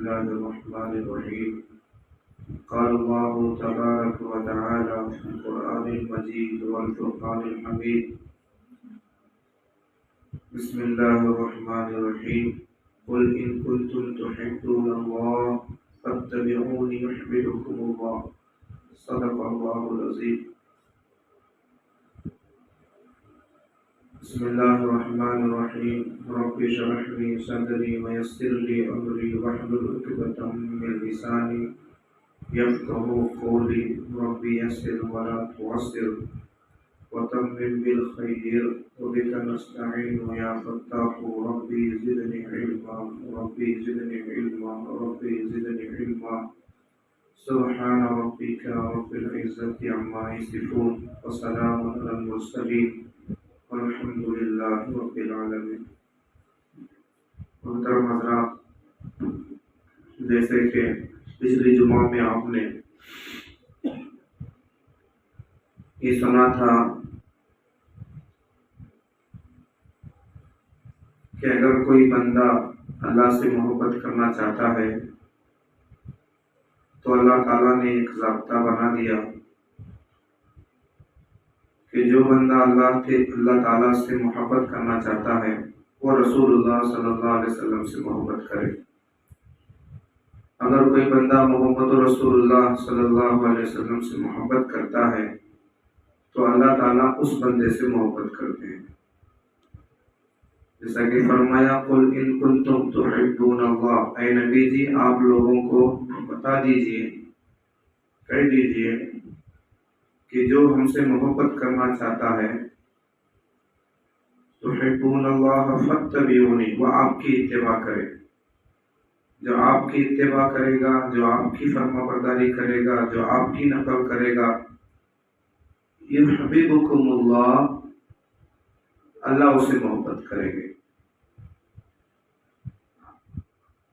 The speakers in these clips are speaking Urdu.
الله الرحمن الرحيم. قال الله تبارك وتعالى في القرآن المجيد والفرقان الحميد. بسم الله الرحمن الرحيم. قل إن كنتم تحبون الله فاتبعوني يحببكم الله. صدق الله العظيم. بسم الله الرحمن الرحيم. رب اشرح لي صدري ويسر لي أمري واحلل عقدة من لساني يفقهوا قولي. رب يسر ولا تعسر وتمم بالخير وبك نستعين يا فتاح. ربي زدني علما ربي زدني علما ربي زدني علما. سبحان ربك رب العزة عما يصفون وسلام على المرسلين والحمد للہ رب العالمین. محترم حضرات، جیسے کہ پچھلی جمعہ میں آپ نے یہ سنا تھا کہ اگر کوئی بندہ اللہ سے محبت کرنا چاہتا ہے تو اللہ تعالیٰ نے ایک ضابطہ بنا دیا کہ جو بندہ اللہ تعالیٰ سے محبت کرنا چاہتا ہے وہ رسول اللہ صلی اللہ علیہ وسلم سے محبت کرے. اگر کوئی بندہ محمد رسول اللہ صلی اللہ علیہ وسلم سے محبت کرتا ہے تو اللہ تعالیٰ اس بندے سے محبت کرتے ہیں. جیسا کہ فرمایا قل ان کنتم تحبون اللہ، اے نبی جی آپ لوگوں کو بتا دیجئے، کہہ دیجئے کہ جو ہم سے محبت کرنا چاہتا ہے تحبون اللہ فاتبعونی، وہ آپ کی اتباع کرے. جو آپ کی اتباع کرے گا، جو آپ کی فرما برداری کرے گا، جو آپ کی نقل کرے گا، یحببکم اللہ، اللہ اسے محبت کریں گے.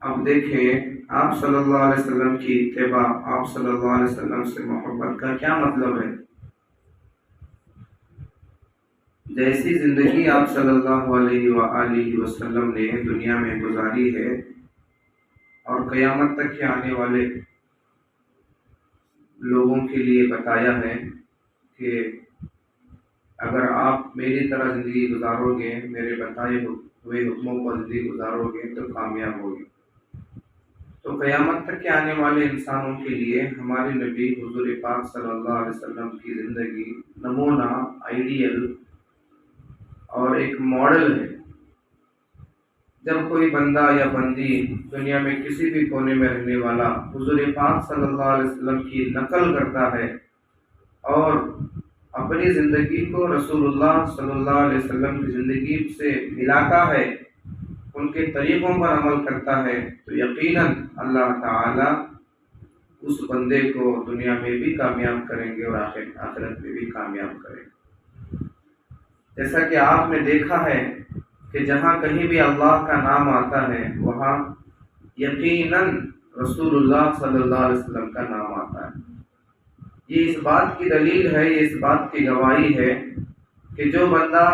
اب دیکھیں آپ صلی اللہ علیہ وسلم کی اتباع، آپ صلی اللہ علیہ وسلم سے محبت کا کیا مطلب ہے. جیسی زندگی آپ صلی اللہ علیہ وآلہ وسلم نے دنیا میں گزاری ہے اور قیامت تک کے آنے والے لوگوں کے لیے بتایا ہے کہ اگر آپ میری طرح زندگی گزارو گے، میرے بتائے ہوئے حکموں پر زندگی گزارو گے تو کامیاب ہوگی. تو قیامت تک کے آنے والے انسانوں کے لیے ہمارے نبی حضور پاک صلی اللہ علیہ وسلم کی زندگی نمونہ، آئیڈیل اور ایک ماڈل ہے. جب کوئی بندہ یا بندی دنیا میں کسی بھی کونے میں رہنے والا حضور پاک صلی اللہ علیہ وسلم کی نقل کرتا ہے اور اپنی زندگی کو رسول اللہ صلی اللہ علیہ وسلم کی زندگی سے ملاتا ہے، ان کے طریقوں پر عمل کرتا ہے، تو یقیناً اللہ تعالی اس بندے کو دنیا میں بھی کامیاب کریں گے اور آخرت میں بھی کامیاب کریں گے. جیسا کہ آپ نے دیکھا ہے کہ جہاں کہیں بھی اللہ کا نام آتا ہے وہاں یقیناً رسول اللہ صلی اللہ علیہ وسلم کا نام آتا ہے. یہ اس بات کی دلیل ہے، یہ اس بات کی گواہی ہے کہ جو بندہ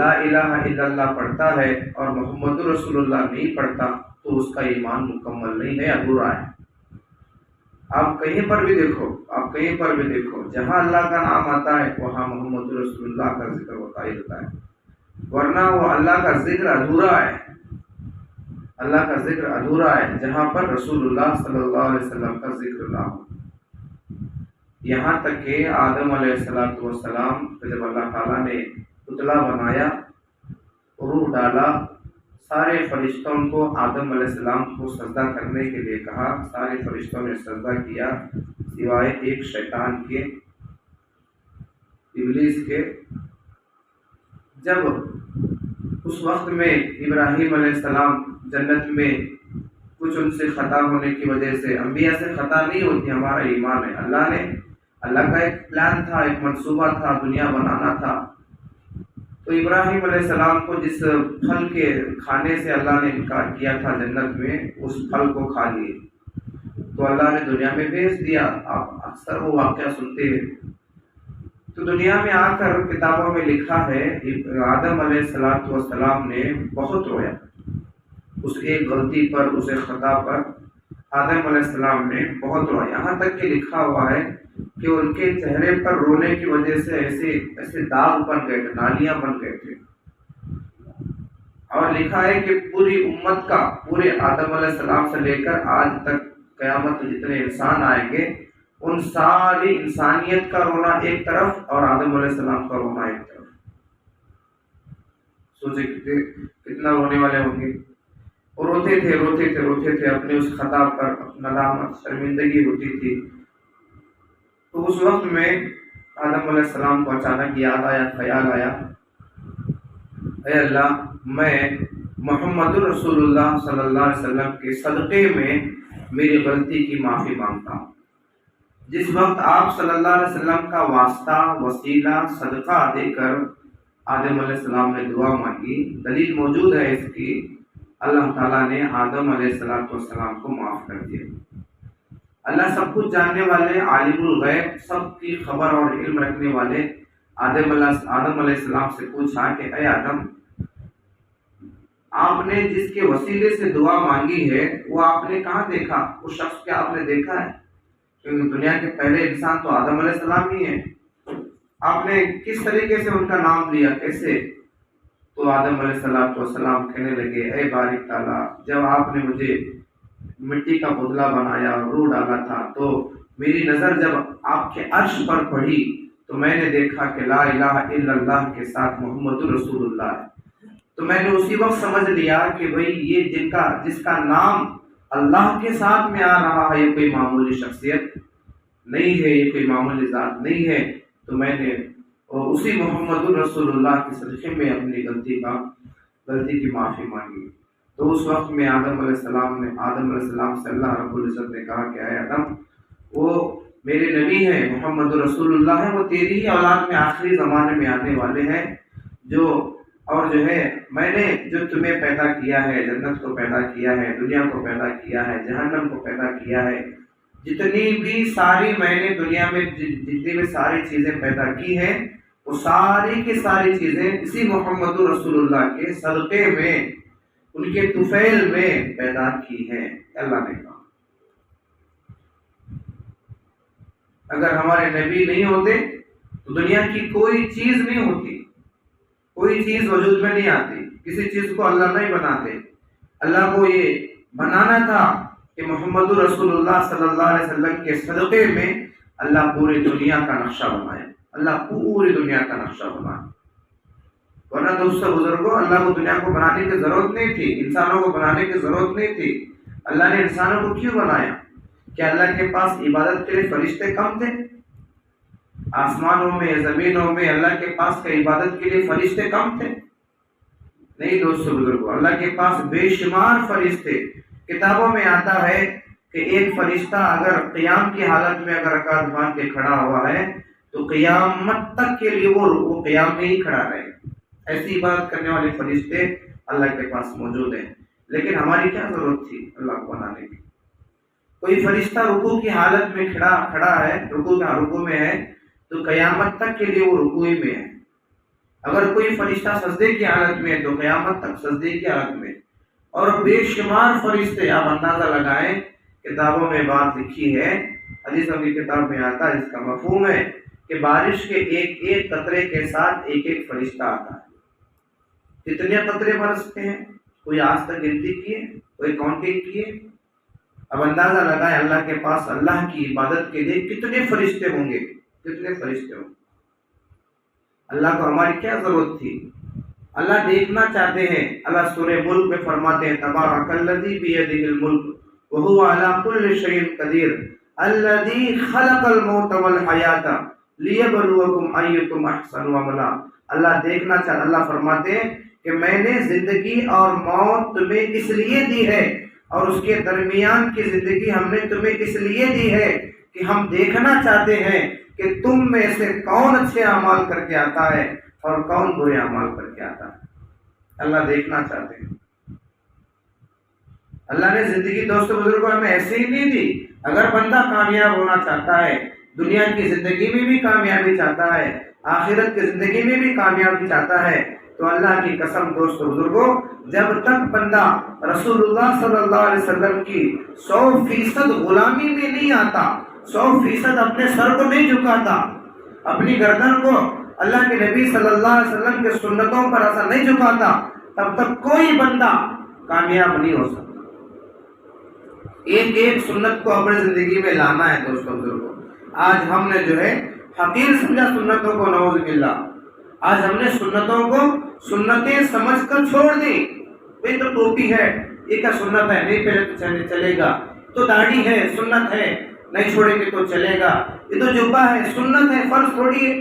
لا الہ الا اللہ پڑھتا ہے اور محمد رسول اللہ نہیں پڑھتا تو اس کا ایمان مکمل نہیں ہے، ادھورا ہے. آپ کہیں پر بھی دیکھو جہاں اللہ کا نام آتا ہے وہاں محمد رسول اللہ کا ذکر ہوتا ہی ہوتا ہے، ورنہ وہ اللہ کا ذکر ادھورا ہے. اللہ کا ذکر ادھورا ہے جہاں پر رسول اللہ صلی اللہ علیہ وسلم کا ذکر نہ ہو. یہاں تک کہ آدم علیہ السلام کو جب اللہ تعالیٰ نے پتلا بنایا، روح ڈالا، سارے فرشتوں کو آدم علیہ السلام کو سجدہ کرنے کے لیے کہا، سارے فرشتوں نے سجدہ کیا سوائے ایک شیطان کے، ابلیس کے. جب اس وقت میں ابراہیم علیہ السلام جنت میں کچھ ان سے خطا ہونے کی وجہ سے، انبیاء سے خطا نہیں ہوتی، ہمارا ایمان ہے، اللہ کا ایک پلان تھا، ایک منصوبہ تھا، دنیا بنانا تھا. تو ابراہیم علیہ السلام کو جس پھل کے کھانے سے اللہ نے انکار کیا تھا جنت میں، اس پھل کو کھا لیے تو اللہ نے دنیا میں بھیج دیا. آپ اکثر وہ واقعہ سنتے ہیں. تو دنیا میں آ کر کتابوں میں لکھا ہے آدم علیہ السلام نے بہت رویا اس ایک غلطی پر، اس ایک خطا پر. آدم علیہ السلام نے بہت رویا، یہاں تک کہ لکھا ہوا ہے کہ ان کے چہرے پر رونے کی وجہ سے ایسے داغ بن گئے تھے، نالیاں بن گئے تھے۔ اور لکھا ہے کہ پوری امت کا، پورے آدم علیہ السلام سے لے کر آج تک قیامت میں جتنے انسان آئیں گے، ان ساری انسانیت کا رونا ایک طرف اور آدم علیہ السلام کا رونا ایک طرف۔ سوچے کتنا رونے والے ہوں گے۔ اور روتے تھے اپنے اس خطا پر، ندامت، شرمندگی ہوتی تھی۔ تو اس وقت میں آدم علیہ السلام کو اچانک یاد آیا، خیال آیا، اے اللہ، میں محمد رسول اللہ صلی اللہ علیہ وسلم کے صدقے میں میری غلطی کی معافی مانگتا ہوں۔ جس وقت آپ صلی اللہ علیہ وسلم کا واسطہ، وسیلہ، صدقہ دے کر آدم علیہ السلام نے دعا مانگی، دلیل موجود ہے اس کی، اللہ تعالیٰ نے آدم علیہ السلام کو معاف کر دیا۔ اللہ سب کچھ جاننے والے، عالم الغیب، سب کی خبر اور علم رکھنے والے آدم علیہ السلام سے پوچھا کہ اے آدم، آپ نے جس کے وسیلے سے دعا مانگی ہے وہ آپ نے کہاں دیکھا؟ اس شخص کیا آپ نے دیکھا ہے؟ کیونکہ دنیا کے پہلے انسان تو آدم علیہ السلام ہی ہے۔ آپ نے کس طریقے سے ان کا نام لیا، کیسے؟ تو آدم علیہ السلام کہنے لگے، اے باری تعالیٰ، جب آپ نے مجھے مٹی کا پتلا بنایا، روح ڈالا تھا، تو میری نظر جب آپ کے عرش پر پڑی تو میں نے دیکھا کہ لا الہ الا اللہ کے ساتھ محمد رسول اللہ ہے۔ تو میں نے اسی وقت سمجھ لیا کہ بھئی یہ جس کا نام اللہ کے ساتھ میں آ رہا ہے، یہ کوئی معمولی شخصیت نہیں ہے، یہ کوئی معمولی ذات نہیں ہے۔ تو میں نے اسی محمد رسول اللہ کے صدقے میں اپنی غلطی کی معافی مانگی۔ تو اس وقت میں آدم علیہ السلام سے اللہ رب العزت نے کہا کہ اے آدم، وہ میرے نبی ہیں، محمد رسول اللہ ہیں، وہ تیری ہی اولاد میں آخری زمانے میں آنے والے ہیں، اور میں نے جو تمہیں پیدا کیا ہے، جنت کو پیدا کیا ہے، دنیا کو پیدا کیا ہے، جہنم کو پیدا کیا ہے، جتنی بھی ساری میں نے دنیا میں جتنی بھی ساری چیزیں پیدا کی ہیں، وہ ساری کی ساری چیزیں اسی محمد رسول اللہ کے صدقے میں، ان کے طفیل میں پیدا کی ہیں، اللہ نے کہا۔ اگر ہمارے نبی نہیں ہوتے تو دنیا کی کوئی چیز نہیں ہوتی، کوئی چیز وجود میں نہیں آتی، کسی چیز کو اللہ نہیں بناتے۔ اللہ کو یہ بنانا تھا کہ محمد رسول اللہ صلی اللہ علیہ وسلم کے صدقے میں اللہ پوری دنیا کا نقشہ بنائے، اللہ پوری دنیا کا نقشہ بنائے۔ ورنہ دوستو بزرگوں، اللہ کو دنیا کو بنانے کی ضرورت نہیں تھی، انسانوں کو بنانے کی ضرورت نہیں تھی۔ اللہ نے انسانوں کو کیوں بنایا؟ کیا اللہ کے پاس عبادت کے لیے فرشتے کم تھے؟ آسمانوں میں، زمینوں میں اللہ کے پاس عبادت کے لیے فرشتے کم تھے؟ نہیں دوستو بزرگوں، اللہ کے پاس بے شمار فرشتے۔ کتابوں میں آتا ہے کہ ایک فرشتہ اگر قیام کی حالت میں اگر رکعت باندھ کے کھڑا ہوا ہے تو قیامت تک کے لیے وہ قیام میں ہی کھڑا رہے۔ ایسی عبادت کرنے والے فرشتے اللہ کے پاس موجود ہیں، لیکن ہماری کیا ضرورت تھی اللہ کو بنانے کی؟ کوئی فرشتہ رکوع کی حالت میں کھڑا ہے، رکوع میں ہے، تو قیامت تک کے لیے وہ رکوع میں ہے۔ اگر کوئی فرشتہ سجدے کی حالت میں ہے تو قیامت تک سجدے کی حالت میں۔ اور بے شمار فرشتے، آپ اندازہ لگائیں، کتابوں میں بات لکھی ہے، حدیثوں کی کتاب میں آتا ہے، اس کا مفہوم ہے کہ بارش کے ایک ایک قطرے کے ساتھ ایک ایک فرشتہ آتا ہے۔ کتنے قطرے برستے ہیں؟ کوئی آج تک گنتی کیے؟ کوئی کاؤنٹنگ کیے؟ اب اندازہ لگائیں اللہ کے پاس اللہ کی عبادت کے لیے کتنے فرشتے ہوں گے، کتنے فرشتے ہوں گے۔ اللہ کو ہماری کیا ضرورت تھی؟ اللہ دیکھنا چاہتے ہیں۔ اللہ سورہ ملک میں فرماتے ہیں، تبارک الذی بیدہ الملک وہو علی کل شیء قدیر الذی خلق الموت والحیاۃ لیبلوکم ایکم احسن عملا۔ اللہ دیکھنا چاہتے، اللہ فرماتے ہیں کہ میں نے زندگی اور موت تمہیں اس لیے دی ہے، اور اس کے درمیان کی زندگی ہم نے تمہیں اس لیے دی ہے کہ ہم دیکھنا چاہتے ہیں کہ تم میں سے کون اچھے اعمال کر کے آتا ہے اور کون برے اعمال کر کے آتا ہے۔ اللہ دیکھنا چاہتے ہیں۔ اللہ نے زندگی دوستو بزرگوں ہمیں ایسے ہی نہیں دی۔ اگر بندہ کامیاب ہونا چاہتا ہے، دنیا کی زندگی میں بھی کامیابی چاہتا ہے، آخرت کی زندگی میں بھی کامیابی چاہتا ہے، تو اللہ کی قسم دوستو بزرگوں، جب تک بندہ رسول اللہ صلی اللہ علیہ وسلم کی 100% غلامی میں نہیں آتا، 100% اپنے سر کو نہیں جھکاتا، اپنی گردن کو اللہ کے نبی صلی اللہ علیہ وسلم کے سنتوں پر ایسا نہیں جھکاتا، تب تک کوئی بندہ کامیاب نہیں ہو سکتا۔ ایک ایک سنت کو اپنی زندگی میں لانا ہے دوستوں بزرگوں۔ آج ہم نے جو ہے حقیر سمجھا سنتوں کو، نعوذ باللہ۔ آج ہم نے سنتوں کو سنتیں سمجھ کر چھوڑ دی۔ یہ تو ٹوپی ہے، یہ کیا سنت ہے، نہیں پہلے تو چلے گا، تو داڑھی ہے سنت ہے، نہیں چھوڑیں گے تو چلے گا، یہ تو جبہ ہے سنت ہے، فرض تھوڑی ہے،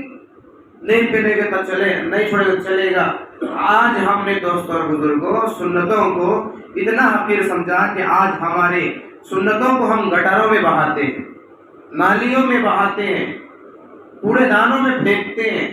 نہیں پہنے گے تو چلے، نہیں چھوڑے گا تو چلے گا۔ آج ہم نے دوستوں اور بزرگوں سنتوں کو اتنا حقیر سمجھا کہ آج ہمارے سنتوں کو ہم گٹروں میں بہاتے ہیں، نالیوں میں بہاتے ہیں، کوڑے دانوں میں پھینکتے ہیں۔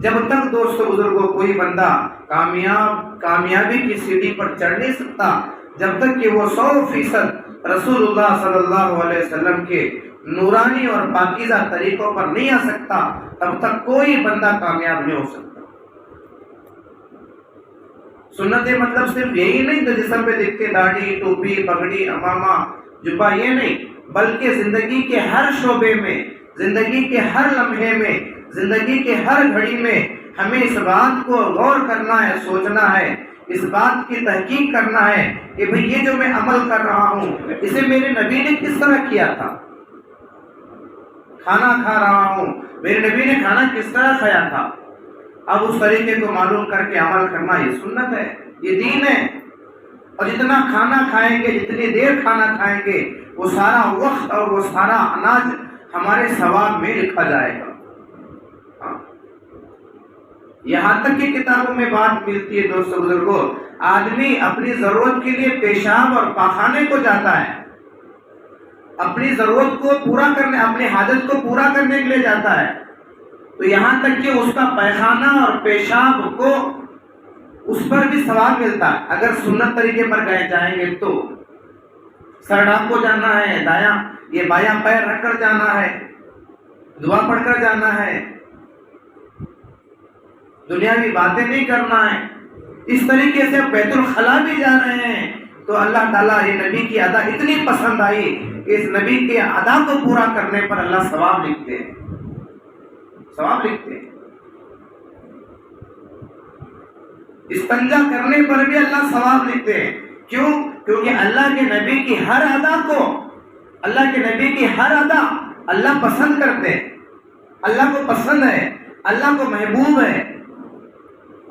جب تک دوستوں بزرگوں کوئی بندہ کامیابی کی سیڑھی پر چڑھ نہیں سکتا، جب تک کہ وہ 100% رسول اللہ صلی اللہ علیہ وسلم کے نورانی اور پاکیزہ طریقوں پر نہیں آ سکتا، تب تک کوئی بندہ کامیاب نہیں ہو سکتا۔ سنتیں مطلب صرف یہی نہیں تو جسم پہ دیکھتے داڑھی، ٹوپی، پگڑی، امامہ، جبہ، یہ نہیں، بلکہ زندگی کے ہر شعبے میں، زندگی کے ہر لمحے میں، زندگی کے ہر گھڑی میں ہمیں اس بات کو غور کرنا ہے، سوچنا ہے، اس بات کی تحقیق کرنا ہے کہ بھئی یہ جو میں عمل کر رہا ہوں اسے میرے نبی نے کس طرح کیا تھا۔ کھانا کھا رہا ہوں، میرے نبی نے کھانا کس طرح کھایا تھا، اب اس طریقے کو معلوم کر کے عمل کرنا، یہ سنت ہے، یہ دین ہے۔ اور جتنا کھانا کھائیں گے، جتنی دیر کھانا کھائیں گے، وہ سارا وقت اور وہ سارا اناج ہمارے ثواب میں لکھا جائے گا۔ یہاں تک کہ کتابوں میں بات ملتی ہے دوستوں بزرگوں، آدمی اپنی ضرورت کے لیے پیشاب اور پاخانے کو جاتا ہے، اپنی ضرورت کو پورا کرنے، اپنی حاجت کو پورا کرنے کے لیے جاتا ہے، تو یہاں تک کہ اس کا پیخانہ اور پیشاب کو اس پر بھی ثواب ملتا ہے۔ اگر سنت طریقے پر گئے جائیں گے تو سر ڈھانپ کو جانا ہے، دایاں یہ بایاں پیر رکھ کر جانا ہے، دعا پڑھ کر جانا ہے، دنیاوی باتیں نہیں کرنا ہے، اس طریقے سے بیت الخلا بھی جا رہے ہیں، تو اللہ تعالیٰ یہ نبی کی ادا اتنی پسند آئی کہ اس نبی کے ادا کو پورا کرنے پر اللہ ثواب لکھتے ہیں، ثواب لکھتے ہیں۔ استنجا کرنے پر بھی اللہ ثواب لکھتے ہیں، کیوں؟ کیونکہ اللہ کے نبی کی ہر ادا کو، اللہ کے نبی کی ہر ادا اللہ پسند کرتے ہیں، اللہ کو پسند ہے، اللہ کو محبوب ہے۔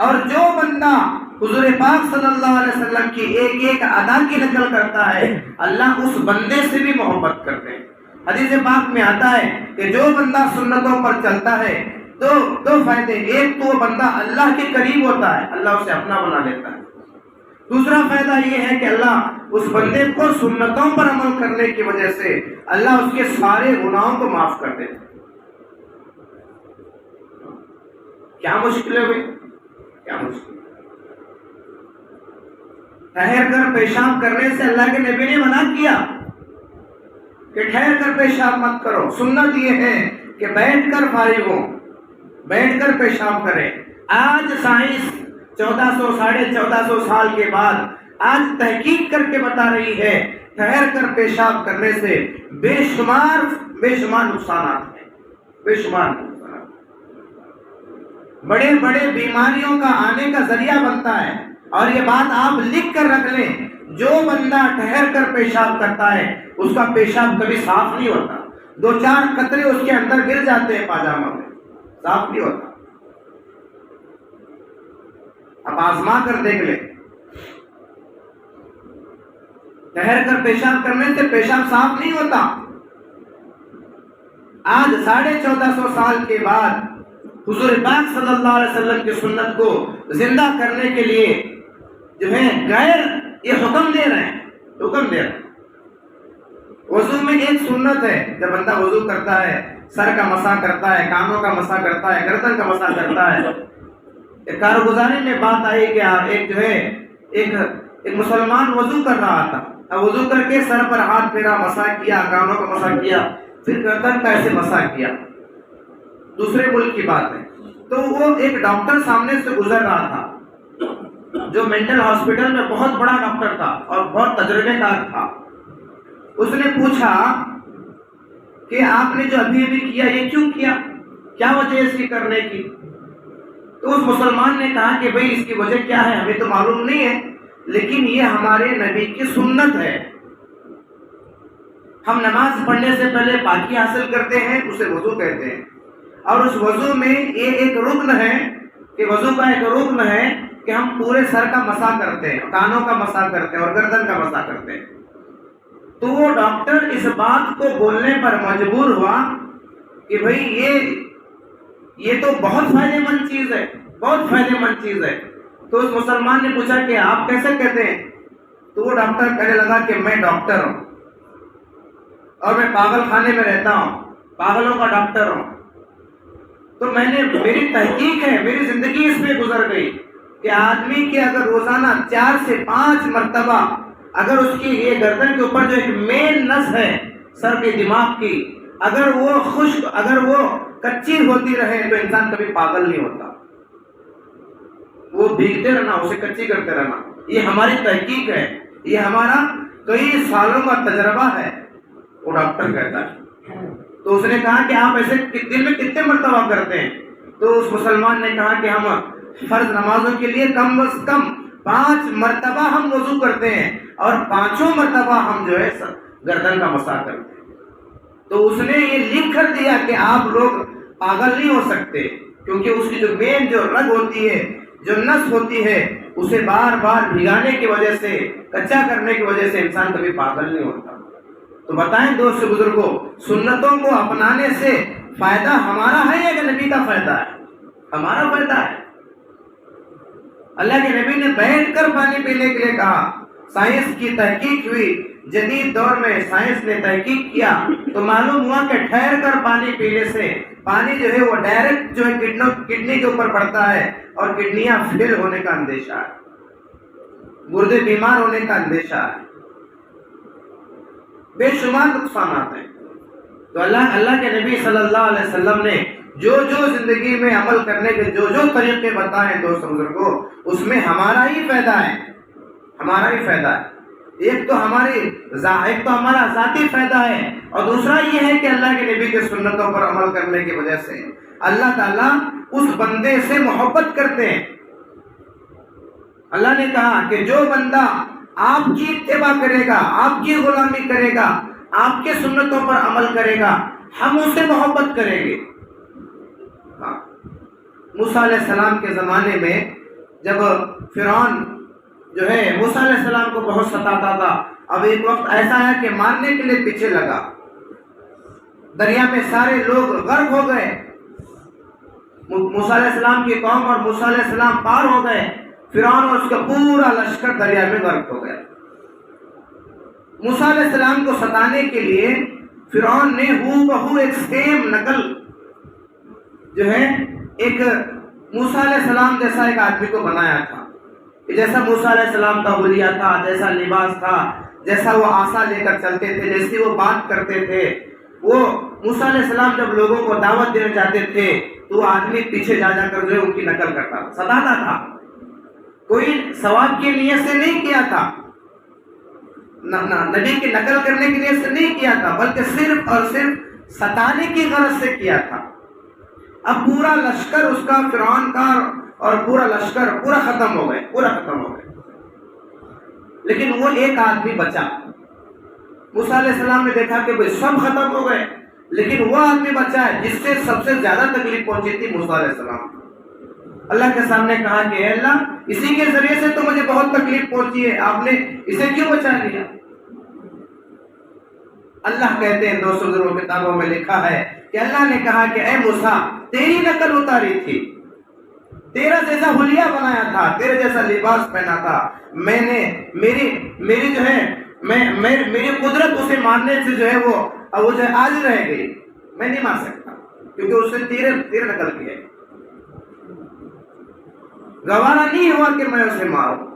اور جو بندہ حضور پاک صلی اللہ علیہ وسلم کی ایک ایک ادا کی نقل کرتا ہے، اللہ اس بندے سے بھی محبت کرتے ہیں۔ حدیث پاک میں آتا ہے کہ جو بندہ سنتوں پر چلتا ہے تو دو فائدے، ایک تو وہ بندہ اللہ کے قریب ہوتا ہے، اللہ اسے اپنا بنا لیتا ہے، دوسرا فائدہ یہ ہے کہ اللہ اس بندے کو سنتوں پر عمل کرنے کی وجہ سے اللہ اس کے سارے گناہوں کو معاف کر دیتا ہے۔ کیا مشکل ہے بھائی، کیا مشکل؟ ٹھہر کر پیشاب کرنے سے اللہ کے نبی نے منع کیا کہ ٹھہر کر پیشاب مت کرو، سنت یہ ہے کہ بیٹھ کر فارغ ہو، بیٹھ کر پیشاب کریں۔ آج سائنس 1400 سال کے بعد آج تحقیق کر کے بتا رہی ہے ٹھہر کر پیشاب کرنے سے بے شمار نقصانات ہیں، بے شمار نقصانات، بڑے بڑے بیماریوں کا آنے کا ذریعہ بنتا ہے۔ اور یہ بات آپ لکھ کر رکھ لیں، جو بندہ ٹھہر کر پیشاب کرتا ہے اس کا پیشاب کبھی صاف نہیں ہوتا، 2-4 قطرے اس کے اندر گر جاتے ہیں پاجامہ میں، صاف نہیں ہوتا۔ اب آزما کر دیکھ لیں، ٹھہر کر پیشاب کرنے سے پیشاب صاف نہیں ہوتا۔ آج 1450 سال کے بعد حضور پاک صلی اللہ علیہ وسلم کی سنت کو زندہ کرنے کے لیے جو ہے غیر یہ حکم دے رہے ہیں، حکم دے رہے ہیں۔ وضو میں ایک سنت ہے، جب بندہ وضو کرتا ہے سر کا مسح کرتا ہے، کانوں کا مسح کرتا ہے، گردن کا مسح کرتا ہے۔ ایک کارگزاری میں بات آئی کہ ایک جو ہے ایک مسلمان وضو کر رہا تھا، اب وضو کر کے سر پر ہاتھ پھیرا، مسح کیا، کانوں کا مسح کیا، پھر گردن کا ایسے مسح کیا۔ دوسرے ملک کی بات ہے، تو وہ ایک ڈاکٹر سامنے سے گزر رہا تھا جو مینٹل ہاسپٹل میں بہت بڑا ڈاکٹر تھا اور بہت تجربے کار تھا. اس نے پوچھا کہ آپ نے جو ابھی ابھی کیا یہ کیوں کیا, کیا وجہ اس کی کرنے کی؟ تو اس مسلمان نے کہا کہ بھئی اس کی وجہ کیا ہے ہمیں تو معلوم نہیں ہے, لیکن یہ ہمارے نبی کی سنت ہے. ہم نماز پڑھنے سے پہلے پاکی حاصل کرتے ہیں, اسے وضو کہتے ہیں, اور اس وضو میں یہ ایک رکن ہے کہ وضو کا ایک رکن ہے کہ ہم پورے سر کا مسح کرتے ہیں, کانوں کا مسح کرتے ہیں اور گردن کا مسح کرتے ہیں. تو وہ ڈاکٹر اس بات کو بولنے پر مجبور ہوا کہ بھئی یہ تو بہت فائدہ مند چیز ہے, بہت فائدہ مند چیز ہے. تو اس مسلمان نے پوچھا کہ آپ کیسے کہتے ہیں؟ تو وہ ڈاکٹر کہنے لگا کہ میں ڈاکٹر ہوں اور میں پاگل خانے میں رہتا ہوں, پاگلوں کا ڈاکٹر ہوں. تو میری تحقیق ہے, میری زندگی اس پہ گزر گئی کہ آدمی کے اگر روزانہ 4 سے 5 مرتبہ اگر اس کی یہ گردن کے اوپر جو ایک مین نس ہے سر کے دماغ کی, اگر وہ خشک, اگر وہ کچی ہوتی رہے تو انسان کبھی پاگل نہیں ہوتا. وہ بھیگتے رہنا, اسے کچی کرتے رہنا, یہ ہماری تحقیق ہے, یہ ہمارا کئی سالوں کا تجربہ ہے, وہ ڈاکٹر کہتا ہے. تو اس نے کہا کہ آپ ایسے دن میں کتنے مرتبہ کرتے ہیں؟ تو اس مسلمان نے کہا کہ ہم فرض نمازوں کے لیے کم از کم 5 مرتبہ ہم وضو کرتے ہیں اور 5 مرتبہ ہم جو ہے گردن کا مسح کرتے ہیں. تو اس نے یہ لکھ کر دیا کہ آپ لوگ پاگل نہیں ہو سکتے, کیونکہ اس کی جو مین جو رگ ہوتی ہے, جو نس ہوتی ہے, اسے بار بار بھگانے کی وجہ سے, کچا کرنے کی وجہ سے انسان کبھی پاگل نہیں ہوتا. تو بتائیں دوست بزرگوں, سنتوں کو اپنانے سے فائدہ ہمارا ہے یا کہ نبی کا فائدہ ہے؟ ہمارا فائدہ ہے. اللہ کے نبی نے بیٹھ کر پانی پینے کے لیے کہا. سائنس کی تحقیق ہوئی, جدید دور میں سائنس نے تحقیق کیا تو معلوم ہوا کہ ٹھہر کر پانی پینے سے پانی جو ہے وہ ڈائریکٹ جو ہے کڈنی کے اوپر پڑتا ہے اور کڈنیاں فیل ہونے کا اندیشہ ہے, گردے بیمار ہونے کا اندیشہ ہے, بے شمار نقصانات ہیں. تو اللہ کے نبی صلی اللہ علیہ وسلم نے جو زندگی میں عمل کرنے کے جو طریقے بتائے دوست بزرگوں, اس میں ہمارا ہی فائدہ ہے, ہمارا ہی فائدہ ہے. ایک تو ہمارا ذاتی فائدہ ہے, اور دوسرا یہ ہے کہ اللہ کے نبی کے سنتوں پر عمل کرنے کی وجہ سے اللہ تعالیٰ اس بندے سے محبت کرتے ہیں. اللہ نے کہا کہ جو بندہ آپ کی اتباع کرے گا, آپ کی غلامی کرے گا, آپ کے سنتوں پر عمل کرے گا, ہم اس سے محبت کریں گے. موسیٰ علیہ السلام کے زمانے میں جب فرعون جو ہے موسیٰ علیہ السلام کو بہت ستاتا تھا, اب ایک وقت ایسا ہے کہ مارنے کے لیے پیچھے لگا, دریا میں سارے لوگ غرق ہو گئے. موسیٰ علیہ السلام کی قوم اور موسیٰ علیہ السلام پار ہو گئے, فرعون اور اس کا پورا لشکر دریا میں غرق ہو گیا. موسیٰ علیہ السلام کو ستانے کے لیے فرعون نے ہو بہو ایک سیم نقل جو ہے ایک موسیٰ علیہ السلام جیسا ایک آدمی کو بنایا تھا, جیسا موسیٰ علیہ السلام کا حلیہ تھا, جیسا لباس تھا, جیسا وہ عصا لے کر چلتے تھے, جیسی وہ بات کرتے تھے. وہ موسیٰ علیہ السلام جب لوگوں کو دعوت دینے جاتے تھے تو وہ آدمی پیچھے جا کر جو ہے ان کی نقل کرتا تھا, ستاتا تھا. کوئی ثواب کی نیت سے نہیں کیا تھا, نبی کی نقل کرنے کی نیت سے نہیں کیا تھا, بلکہ صرف اور صرف ستانے کی غرض سے کیا تھا. اب پورا لشکر اس کا, فرعون کا اور پورا لشکر پورا ختم ہو گئے, لیکن وہ ایک آدمی بچا. موسیٰ علیہ السلام نے دیکھا کہ سب ختم ہو گئے, لیکن وہ آدمی بچا ہے جس سے سب سے زیادہ تکلیف پہنچی تھی موسیٰ علیہ السلام. اللہ کے سامنے کہا کہ اے اللہ, اسی کے ذریعے سے تو مجھے بہت تکلیف پہنچی ہے, آپ نے اسے کیوں بچا لیا؟ اللہ کہتے ہیں دوستوں ضرور کتابوں میں لکھا ہے کہ اللہ نے کہا کہ اے موسیٰ, تیری نقل اتاری تھی, تیرا جیسا حلیہ بنایا تھا, تیرے جیسا لباس پہنا تھا, میں نے میری جو ہے میری قدرت اسے مارنے سے جو ہے وہ جو ہے آج رہ گئی, میں نہیں مار سکتا کیونکہ اس سے تیر نکل کی ہے, گوارا نہیں ہوا کہ میں اسے ماروں.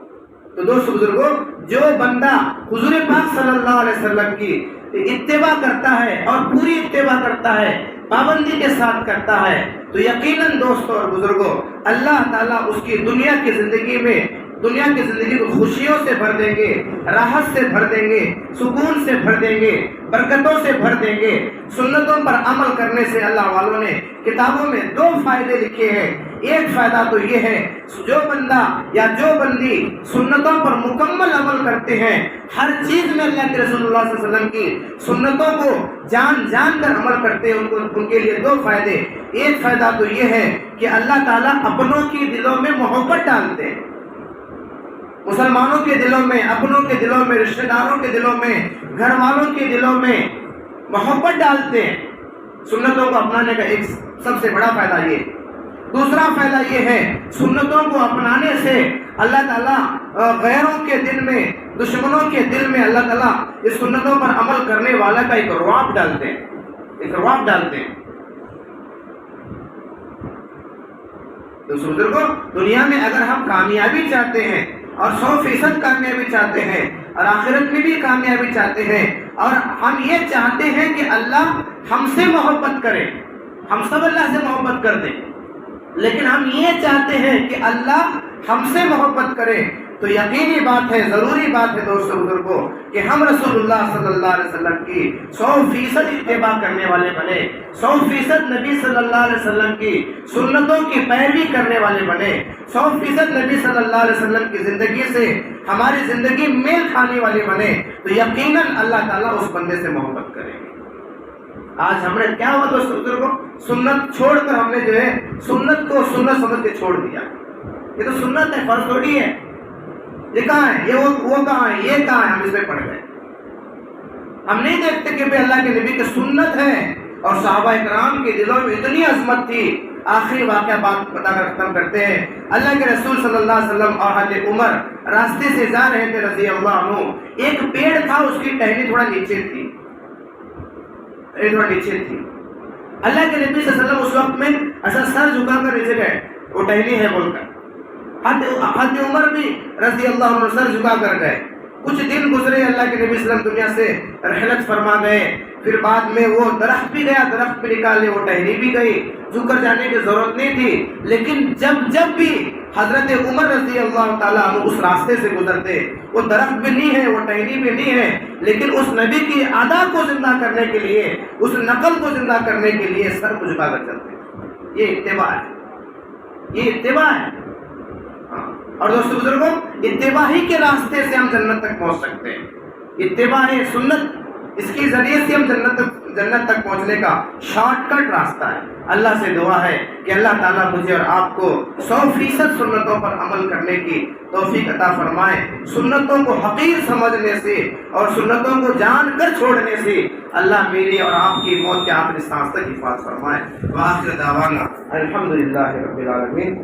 تو دوست بزرگوں, جو بندہ حضور پاک صلی اللہ علیہ وسلم کی اتباع کرتا ہے اور پوری اتباع کرتا ہے، پابندی کے ساتھ کرتا ہے، تو یقیناً دوستوں اور بزرگوں اللہ تعالیٰ اس کی دنیا کی زندگی کو خوشیوں سے بھر دیں گے، راحت سے بھر دیں گے، سکون سے بھر دیں گے، برکتوں سے بھر دیں گے۔ سنتوں پر عمل کرنے سے اللہ والوں نے کتابوں میں 2 فائدے لکھے ہیں۔ ایک فائدہ تو یہ ہے، جو بندہ یا جو بندی سنتوں پر مکمل عمل کرتے ہیں، ہر چیز میں اللہ کے رسول اللہ صلی اللہ علیہ وسلم کی سنتوں کو جان کر عمل کرتے ہیں، ان کے لیے 2 فائدے۔ ایک فائدہ تو یہ ہے کہ اللہ تعالیٰ اپنوں کی دلوں میں محبت ڈالتے ہیں، مسلمانوں کے دلوں میں، اپنوں کے دلوں میں، رشتہ داروں کے دلوں میں، گھر والوں کے دلوں میں محبت ڈالتے ہیں۔ سنتوں کو اپنانے کا ایک سب سے بڑا فائدہ یہ۔ دوسرا فائدہ یہ ہے، سنتوں کو اپنانے سے اللہ تعالیٰ غیروں کے دل میں، دشمنوں کے دل میں اللہ تعالیٰ اس سنتوں پر عمل کرنے والا کا ایک رعب ڈالتے ہیں۔ تو بزرگوں، دنیا میں اگر ہم کامیابی چاہتے ہیں اور 100% کامیابی چاہتے ہیں اور آخرت میں بھی کامیابی چاہتے ہیں، اور ہم یہ چاہتے ہیں کہ اللہ ہم سے محبت کرے، ہم سب اللہ سے محبت کر دیں، لیکن ہم یہ چاہتے ہیں کہ اللہ ہم سے محبت کرے، تو یقینی بات ہے، ضروری بات ہے دوستوں بزرگوں کہ ہم رسول اللہ صلی اللہ علیہ وسلم کی 100% اتباع کرنے والے بنے، 100% نبی صلی اللہ علیہ وسلم کی سنتوں کی پیروی کرنے والے بنے، 100% نبی صلی اللہ علیہ وسلم کی زندگی سے ہماری زندگی میل کھانے والے بنے، تو یقیناً اللہ تعالیٰ اس بندے سے محبت کرے گے۔ آج ہم نے کیا ہوا دوستوں بزرگوں، سنت چھوڑ کر ہم نے جو ہے سنت کو سنت سمجھ کے چھوڑ دیا۔ یہ تو سنت ہے، فرض تھوڑی ہے، یہ کہاں ہے، یہ وہ کہاں ہے، یہ کہاں ہے، ہم اس میں پڑ گئے۔ ہم نہیں دیکھتے کہ اللہ کے نبی کی سنت ہے اور صحابہ کرام کے دلوں میں اتنی عظمت تھی۔ آخری واقعہ بات بتا کر ختم کرتے ہیں۔ اللہ کے رسول صلی اللہ علیہ وسلم اور حضرت عمر راستے سے جا رہے تھے رضی اللہ عنہ، ایک پیڑ تھا، اس کی ٹہنی تھوڑا نیچے تھی۔ اللہ کے نبی صلی اللہ علیہ وسلم اس وقت میں ایسا سر جھکا کر نیچے گئے، وہ ٹہنی ہے بول کر۔ حضرت عمر بھی رضی اللہ عنہ سر جھکا کر گئے۔ کچھ دن گزرے، اللہ کے نبی صلی اللہ علیہ وسلم دنیا سے رحلت فرما گئے، پھر بعد میں وہ درخت بھی گیا، درخت بھی نکالے، وہ ٹہنی بھی گئی، جھک کر جانے کی ضرورت نہیں تھی۔ لیکن جب بھی حضرت عمر رضی اللہ تعالیٰ عنہ اس راستے سے گزرتے، وہ درخت بھی نہیں ہے، وہ ٹہنی بھی نہیں ہے، لیکن اس نبی کی ادا کو زندہ کرنے کے لیے، اس نقل کو زندہ کرنے کے لیے سر کو جھکا کر چلتے۔ یہ اتباع ہے۔ اور دوستو بزرگوں، اتباع ہی کے راستے سے ہم جنت تک پہنچ سکتے ہیں۔ اتباع سنت، اس کے ذریعے سے ہم جنت تک پہنچنے کا شارٹ کٹ راستہ ہے۔ اللہ سے دعا ہے کہ اللہ تعالیٰ مجھے اور آپ کو 100% سنتوں پر عمل کرنے کی توفیق عطا فرمائے۔ سنتوں کو حقیر سمجھنے سے اور سنتوں کو جان کر چھوڑنے سے اللہ میری اور آپ کی موت کے آخری سانس تک حفاظت فرمائے۔ وآخر دعوانا الحمدللہ رب العالمین۔